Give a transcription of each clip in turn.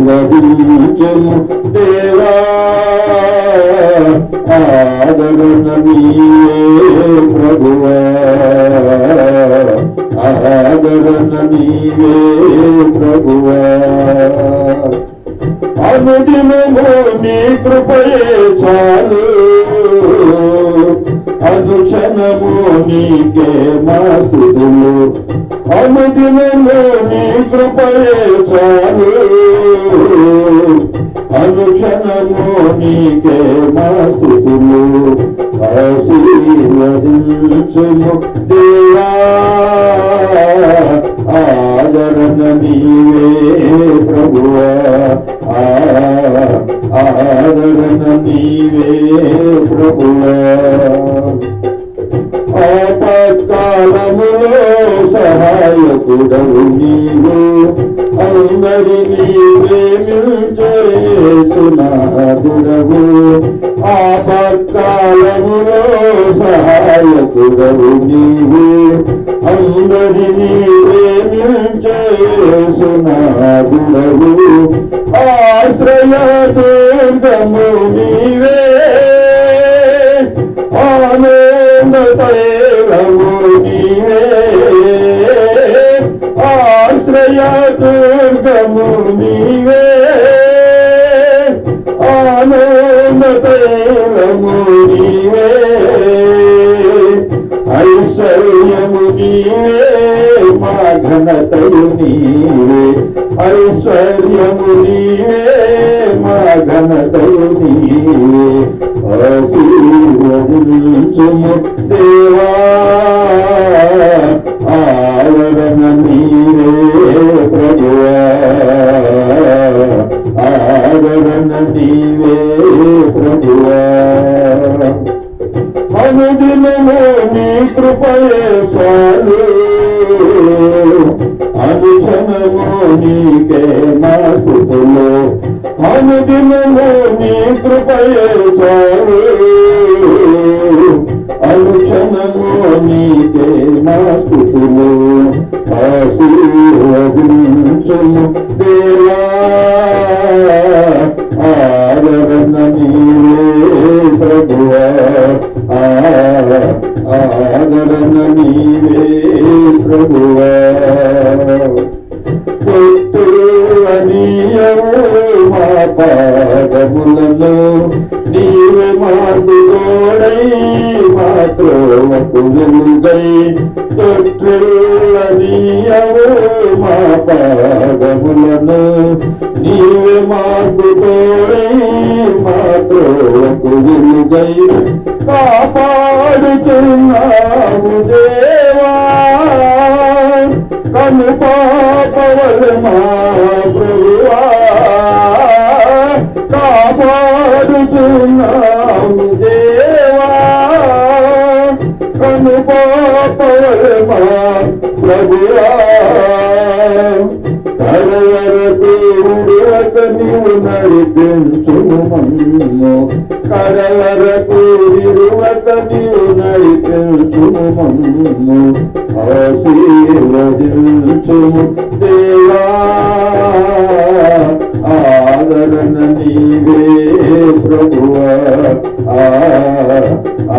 ఆశీర్వదించుము దేవా, ఆదరణ నీవే ప్రభువా, ఆదరణ నీవే ప్రభువా. అనుదినము నీ కృపయే చాలు, అనుక్షణము నీకే మా స్తుతులు. అనుదినము నీ కృపయే చాలు, అనుక్షణము నీకే మా స్తుతులు. ఆశీర్వదించుము దేవా, ఆదరణ నీవే ప్రభువా, ఆదరణ నీవే ప్రభువా. ఆపత్కాలములో సహాయకుడవు నీవు, అందరినీ ప్రేమించే సునాదుడవు. ఆపత్కాలములో సహాయకుడవు నీవు, అందరినీ ప్రేమించే సునాదుడవు. ఆశ్రయ దుర్గము నీవే, ఆనంద తైలము నీవే. ఆశ్రయ దుర్గము నీవే, ఆనంద తైలము నీవే. ఐశ్వర్యము నీవే, మా ఘనతయు నీవే. ఐశ్వర్యము నీవే, మా ఘనతయు నీవే. ఆశీర్వదించుము దేవా, ఆదరణ నీవే ప్రభువా, ఆదరణ నీవే ప్రభువా. అనుదినము నీ కృపయే చాలు, అనుక్షణము నీకే మా స్తుతులు. అనుదినము నీ కృపయే చాలు, అనుక్షణము నీకే మా స్తుతులు. ఆశీర్వదించుము దేవా, ఆదరణ నీవే ప్రభువా, ఆదరణ నీవే ప్రభువా. నీయము మా పాదములను, నీవే మాకు తోడై మా త్రోవకు వెలుగై. తొట్టిల్లనీయము మా పాదములను, నీవే మాకు తోడై మా త్రోవకు వెలుగై. కాపాడుతున్నావు దేవా, కను పాపవల మా ప్రభువా. కాపాడుతున్నావు దేవా, కను పాపవల మా ప్రభువా. కడవరకు విడువక నీవు నడిపించుము మమ్ము, కడవరకు విడువక నీవు నడిపించుము మమ్ము. ఆశీర్వదించుము దేవా, ఆదరణ నీవే ప్రభువా,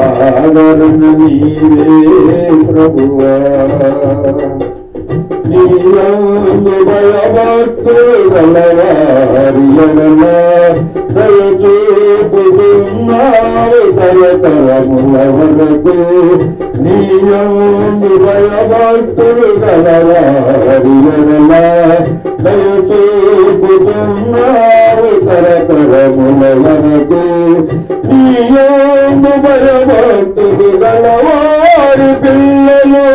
ఆదరణ నీవే ప్రభువా. నీయందు భయభక్తులు గలవారి ఎడల దయచూపుతున్నావు తరతరముల వరకు. నీయందు భయభక్తులు గలవారి ఎడల దయచూపుతున్నావు తరతరముల వరకు. నీయందు భయభక్తులు గలవారి పిల్లలు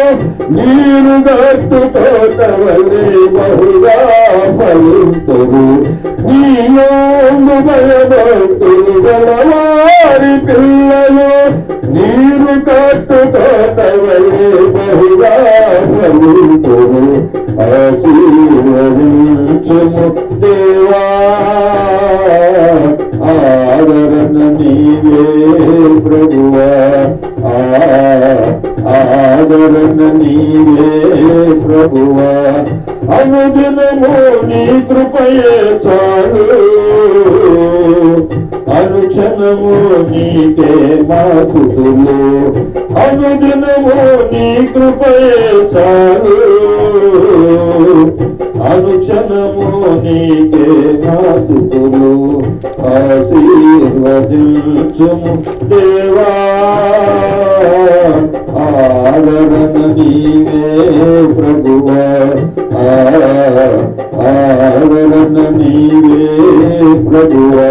నీరు గట్టు తోటవలే బహుగా ఫలింతురు. నీయందు భయభక్తులు గలవారి పిల్లలు నీరు కట్టు తోటవలే బహుగా ఫలింతురు. ఆశీర్వదించుము దేవా, ఆదరణ నీవే ప్రభువా, ఆదరణ నీవే ప్రభువా అనుదినము నీ కృపయే చాలు అనుక్షణము నీకే మా స్తుతులు అనుదినము నీ కృపయే చాలు అనుక్షణము నీకే మా స్తుతులు ఆశీర్వదించుము దేవా ఆదరణ నీవే ప్రభువా ఆదరణ నీవే ప్రభువా